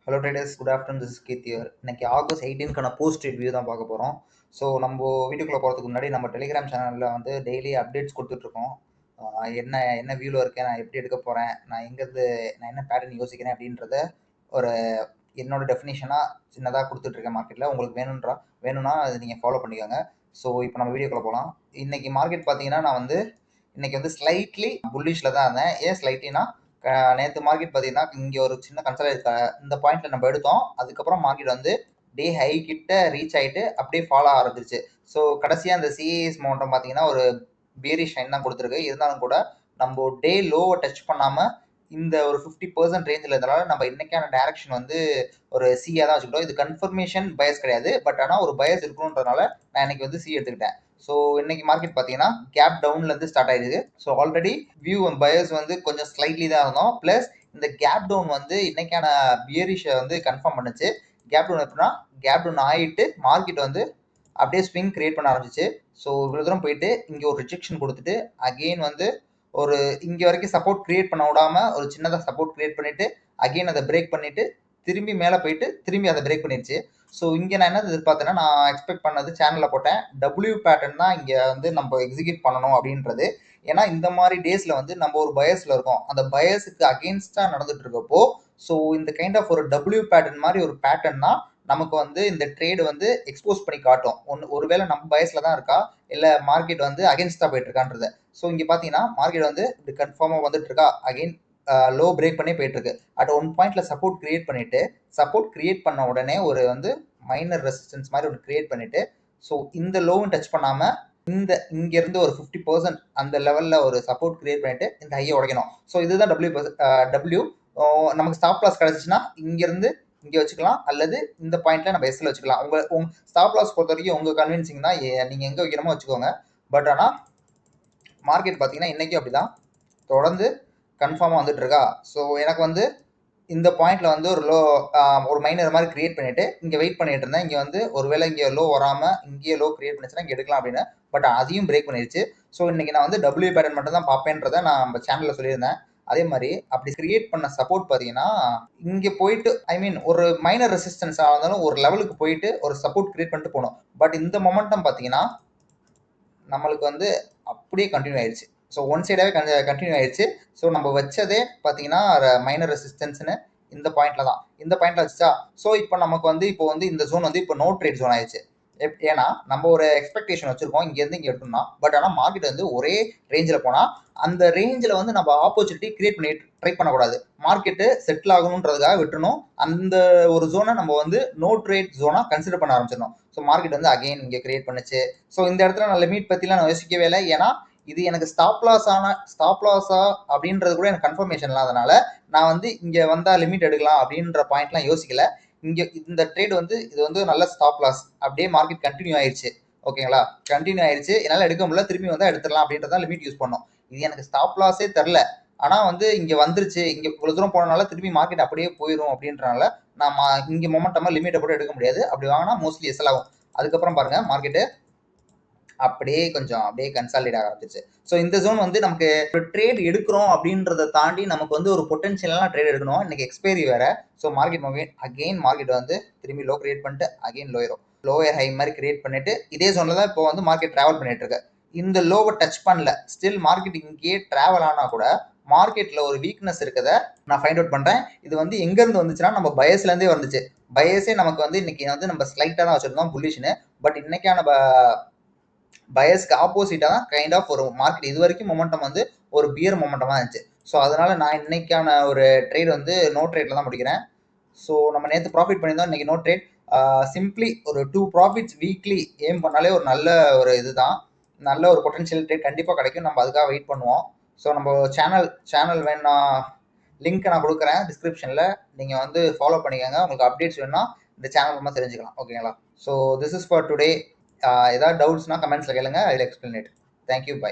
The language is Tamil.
Hello traders, good afternoon. This is Keerthi here. இன்னைக்கு ஆகஸ்ட் 18க்கான போஸ்ட் ரிவ்யூ தான் பார்க்க போகிறோம். ஸோ நம்ம வீடியோக்குள்ளே போகிறதுக்கு முன்னாடி நம்ம டெலிகிராம் சேனலில் வந்து டெய்லி அப்டேட்ஸ் கொடுத்துட்ருக்கோம். என்ன என்ன வியூவில் இருக்கேன், நான் எப்படி எடுக்க போகிறேன், நான் எங்கேருந்து நான் என்ன பேட்டர்ன் யோசிக்கிறேன் அப்படின்றத ஒரு என்னோட டெஃபினேஷனாக சின்னதாக கொடுத்துட்ருக்கேன் மார்க்கெட்டில். உங்களுக்கு வேணும்னா அது நீங்கள் ஃபாலோ பண்ணிக்கோங்க. ஸோ இப்போ நம்ம வீடியோக்குள்ளே போகலாம். இன்னைக்கு மார்க்கெட் பார்த்தீங்கன்னா நான் வந்து இன்னைக்கு வந்து ஸ்லைட்லி புல்லிஷில் தான் இருந்தேன். ஏன் ஸ்லைட்லினா, நேற்று மார்க்கெட் பார்த்தீங்கன்னா இங்கே ஒரு சின்ன கன்சல்ட் இந்த பாயிண்ட்ல நம்ம எடுத்தோம். அதுக்கப்புறம் மார்க்கெட் வந்து டே ஹை கிட்ட ரீச் ஆகிட்டு அப்படியே ஃபாலோ ஆரம்பிச்சிருச்சு. ஸோ கடைசியாக அந்த சிஏஎஸ் மவுண்டம் பார்த்தீங்கன்னா ஒரு பேரிஷ் ஷைன் தான் கொடுத்துருக்கு. இருந்தாலும் கூட நம்ம டே லோவை டச் பண்ணாமல் இந்த ஒரு 50% ரேஞ்சில் இருந்தனால நம்ம இன்னைக்கான டைரக்ஷன் வந்து ஒரு சியாக தான் வச்சுக்கிட்டோம். இது கன்ஃபர்மேஷன் பயஸ் கிடையாது, பட் ஆனால் ஒரு பயஸ் இருக்கணுன்றதுனால நான் இன்னைக்கு வந்து சி எடுத்துக்கிட்டேன். ஸோ இன்னைக்கு மார்க்கெட் பார்த்தீங்கன்னா கேப் டவுன்ல இருந்து ஸ்டார்ட் ஆயிருக்கு. ஸோ ஆல்ரெடி வியூ பயர்ஸ் வந்து கொஞ்சம் ஸ்லைட்லி தான் இருந்தோம். பிளஸ் இந்த கேப் டவுன் வந்து இன்னைக்கான பியரிஷை வந்து கன்ஃபார்ம் பண்ணுச்சு. கேப் டவுன் எப்படின்னா, கேப் டவுன் ஆகிட்டு மார்க்கெட் வந்து அப்படியே ஸ்விங் கிரியேட் பண்ண ஆரம்பிச்சிச்சு. ஸோ இவ்வளோ தூரம் போயிட்டு இங்கே ஒரு ரிஜெக்ஷன் கொடுத்துட்டு அகெயின் வந்து ஒரு இங்கே வரைக்கும் சப்போர்ட் கிரியேட் பண்ண விடாம ஒரு சின்னதாக சப்போர்ட் கிரியேட் பண்ணிட்டு அகெயின் அதை பிரேக் பண்ணிட்டு திரும்பி மேலே போயிட்டு திரும்பி அதை பிரேக் பண்ணிடுச்சு. ஸோ இங்கே நான் என்ன எதிர்பார்த்தேன்னா, நான் எக்ஸ்பெக்ட் பண்ணது சேனலில் போட்டேன், டபிள்யூ பேட்டர்ன் தான் இங்கே வந்து நம்ம எக்ஸிக்யூட் பண்ணணும் அப்படின்றது. ஏன்னா இந்த மாதிரி டேஸில் வந்து நம்ம ஒரு பயஸில் இருக்கோம், அந்த பயஸுக்கு அகெயின்ஸ்டாக நடந்துட்டு இருக்கப்போ ஸோ இந்த கைண்ட் ஆஃப் ஒரு டபிள்யூ பேட்டர்ன் மாதிரி ஒரு பேட்டர்ன் தான் நமக்கு வந்து இந்த ட்ரேடு வந்து எக்ஸ்போஸ் பண்ணி காட்டும். ஒருவேளை நம்ம பயஸில் தான் இருக்கா, இல்லை மார்க்கெட் வந்து அகெயின்ஸ்டாக போயிட்டு இருக்கான்றது. ஸோ இங்கே பார்த்தீங்கன்னா மார்க்கெட் வந்து இது கன்ஃபார்மாக வந்துட்டு இருக்கா, அகெயின் லோ பிரேக் பண்ணி போயிட்டு இருக்கு. அட் ஒன் பாயிண்ட்ல சப்போர்ட் கிரியேட் பண்ணிட்டு சப்போர்ட் கிரியேட் பண்ண உடனே ஒரு வந்து மைனர் ரெசிஸ்டன்ஸ் மாதிரி ஒன்று கிரியேட் பண்ணிட்டு ஸோ இந்த லோவும் டச் பண்ணாம இங்க இருந்து ஒரு 50% அந்த லெவல்ல ஒரு சப்போர்ட் கிரியேட் பண்ணிட்டு இந்த ஹையை உடைக்கணும். ஸோ இதுதான் டபிள்யூ. நமக்கு ஸ்டாப் லாஸ் கிடைச்சிச்சுன்னா இங்க இருந்து இங்க வச்சுக்கலாம், அல்லது இந்த பாயிண்ட்ல நம்ம எஸ்ல வச்சுக்கலாம். உங்க ஸ்டாப் லாஸ் பொறுத்த வரைக்கும் உங்க கன்வின்சிங் தான், நீங்க எங்க வைக்கணுமோ வச்சுக்கோங்க. பட் ஆனா மார்க்கெட் பார்த்தீங்கன்னா இன்னைக்கு அப்படிதான் தொடர்ந்து கன்ஃபார்மாக வந்துட்டு இருக்கா. ஸோ எனக்கு வந்து இந்த பாயிண்ட்ல வந்து ஒரு லோ ஒரு மைனர் மாதிரி கிரியேட் பண்ணிட்டு இங்கே வெயிட் பண்ணிட்டு இருந்தேன். இங்கே வந்து ஒருவேளை இங்கே லோ வராமல் இங்கேயே லோ கிரியேட் பண்ணிச்சுன்னா இங்கே எடுக்கலாம் அப்படின்னு. பட் அதையும் பிரேக் பண்ணிடுச்சு. ஸோ இன்னைக்கு நான் வந்து டபிள்யூ பேட்டர்ன் மட்டும் தான் பார்ப்பேன்றதை நான் நம்ம சேனலில் சொல்லியிருந்தேன். அதே மாதிரி அப்படி கிரியேட் பண்ண சப்போர்ட் பார்த்தீங்கன்னா இங்கே போயிட்டு ஒரு மைனர் ரெசிஸ்டன்ஸாக இருந்தாலும் ஒரு லெவலுக்கு போயிட்டு ஒரு சப்போர்ட் கிரியேட் பண்ணிட்டு போகணும். பட் இந்த மொமெண்டம் பார்த்தீங்கன்னா நம்மளுக்கு வந்து அப்படியே கண்டினியூ ஆயிடுச்சு. ஸோ ஒன் சைடாகவே கண்டினியூ ஆயிடுச்சு. ஸோ நம்ம வச்சதே பார்த்தீங்கன்னா மைனர் ரெசிஸ்டன்ஸ்னு இந்த பாயிண்ட்ல தான், இந்த பாயிண்ட்ல வச்சா. ஸோ இப்போ நமக்கு வந்து இப்போ வந்து இந்த ஜோன் வந்து இப்போ நோ ட்ரேட் ஜோன் ஆயிடுச்சு. ஏன்னா நம்ம ஒரு எக்ஸ்பெக்டேஷன் வச்சிருக்கோம் இங்கேருந்து இங்கே எடுத்தோம்னா, பட் ஆனால் மார்க்கெட் வந்து ஒரே ரேஞ்சில் போனால் அந்த ரேஞ்சில் வந்து நம்ம ஆப்பர்ச்சுனிட்டி கிரியேட் பண்ணி ட்ரை பண்ணக்கூடாது. மார்க்கெட்டு செட்டில் ஆகணுன்றதுக்காக விட்டுணும். அந்த ஒரு ஜோனை நம்ம வந்து நோ ட்ரேட் ஜோனாக கன்சிடர் பண்ண ஆரம்பிச்சிடணும். ஸோ மார்க்கெட் வந்து அகெயின் இங்கே கிரியேட் பண்ணுச்சு. ஸோ இந்த இடத்துல நான் லிமிட் பற்றிலாம் நான் யோசிக்கவே இல்லை. ஏன்னா இது எனக்கு ஸ்டாப் லாஸா அப்படின்றது கூட எனக்கு கன்ஃபர்மேஷன் இல்லாதனால நான் வந்து இங்கே வந்தால் லிமிட் எடுக்கலாம் அப்படின்ற பாயிண்ட்லாம் யோசிக்கல. இங்கே இந்த ட்ரேட் வந்து இது வந்து நல்ல ஸ்டாப் லாஸ், அப்படியே மார்க்கெட் கண்டினியூ ஆயிடுச்சு. ஓகேங்களா, கண்டினியூ ஆயிடுச்சு, என்னால் எடுக்க முடியல, திரும்பி வந்தால் எடுத்துடலாம் அப்படின்றதான் லிமிட் யூஸ் பண்ணோம். இது எனக்கு ஸ்டாப் லாஸே தெரில, ஆனால் வந்து இங்கே வந்துருச்சு, இங்கே இவ்வளோ தூரம் போனனால திரும்பி மார்க்கெட் அப்படியே போயிடும் அப்படின்றனால நான் இங்கே மொமெண்டமாக லிமிட்டை போட்டு எடுக்க முடியாது. அப்படி வாங்கினா மோஸ்ட்லி எஸ்எல் ஆகும். அதுக்கப்புறம் பாருங்க மார்க்கெட்டு அப்படியே கொஞ்சம் அப்படியே கன்சாலிடேட் ஆக ஆரம்பிச்சிச்சு. ஸோ இந்த ஜோன் வந்து நமக்கு ஒரு ட்ரேட் எடுக்கிறோம் அப்படின்றத தாண்டி நமக்கு வந்து ஒரு பொட்டன்ஷியலான ட்ரேட் எடுக்கணும். இன்னைக்கு எக்ஸ்பைரி வேற. ஸோ மார்க்கெட் அகெயின் மார்க்கெட் வந்து திரும்பி லோ கிரியேட் பண்ணிட்டு அகெயின் லோயர் ஹை மாதிரி கிரியேட் பண்ணிட்டு இதே ஜோன்ல தான் இப்போ வந்து மார்க்கெட் டிராவல் பண்ணிட்டு இருக்கு. இந்த லோவை டச் பண்ணல, ஸ்டில் மார்க்கெட் இங்கேயே டிராவல் ஆனா கூட மார்க்கெட்ல ஒரு வீக்னஸ் இருக்கத நான் ஃபைண்ட் அவுட் பண்றேன். இது வந்து எங்க இருந்து வந்துச்சுன்னா நம்ம பயஸ்ல இருந்தே வந்துச்சு. பயஸே நமக்கு வந்து இன்னைக்கு வந்து நம்ம ஸ்லைட்டா தான் வச்சிருந்தோம் புல்லிஷ்னு. பட் இன்னைக்கான பயஸ்க்கு ஆப்போசிட்டா தான் கைண்ட் ஆஃப் ஒரு மார்க்கெட் இது வரைக்கும் மொமெண்டம் வந்து ஒரு பியர் மொமெண்டமாக இருந்துச்சு. ஸோ அதனால நான் இன்னைக்கான ஒரு ட்ரேட் வந்து நோ ட்ரேட்ல தான் முடிக்கிறேன். ஸோ நம்ம நேற்று ப்ராஃபிட் பண்ணியிருந்தோம், இன்னைக்கு நோ ட்ரேட். சிம்பிளி ஒரு 2 ப்ராஃபிட்ஸ் வீக்லி ஏம் பண்ணாலே ஒரு நல்ல ஒரு இதுதான், நல்ல ஒரு பொட்டன்ஷியல் ட்ரேட் கண்டிப்பாக கிடைக்கும். நம்ம அதுக்காக வெயிட் பண்ணுவோம். ஸோ நம்ம சேனல் வேணா லிங்க் நான் கொடுக்குறேன் டிஸ்கிரிப்ஷனில், நீங்கள் வந்து ஃபாலோ பண்ணிக்கோங்க. உங்களுக்கு அப்டேட்ஸ் வேணும்னா இந்த சேனல் மூலமாக தெரிஞ்சுக்கலாம். ஓகேங்களா. So this is for today. ஏதாவது டவுட்ஸ்னா கமெண்ட்ஸில் கேளுங்க, I will explain it. Thank you, by.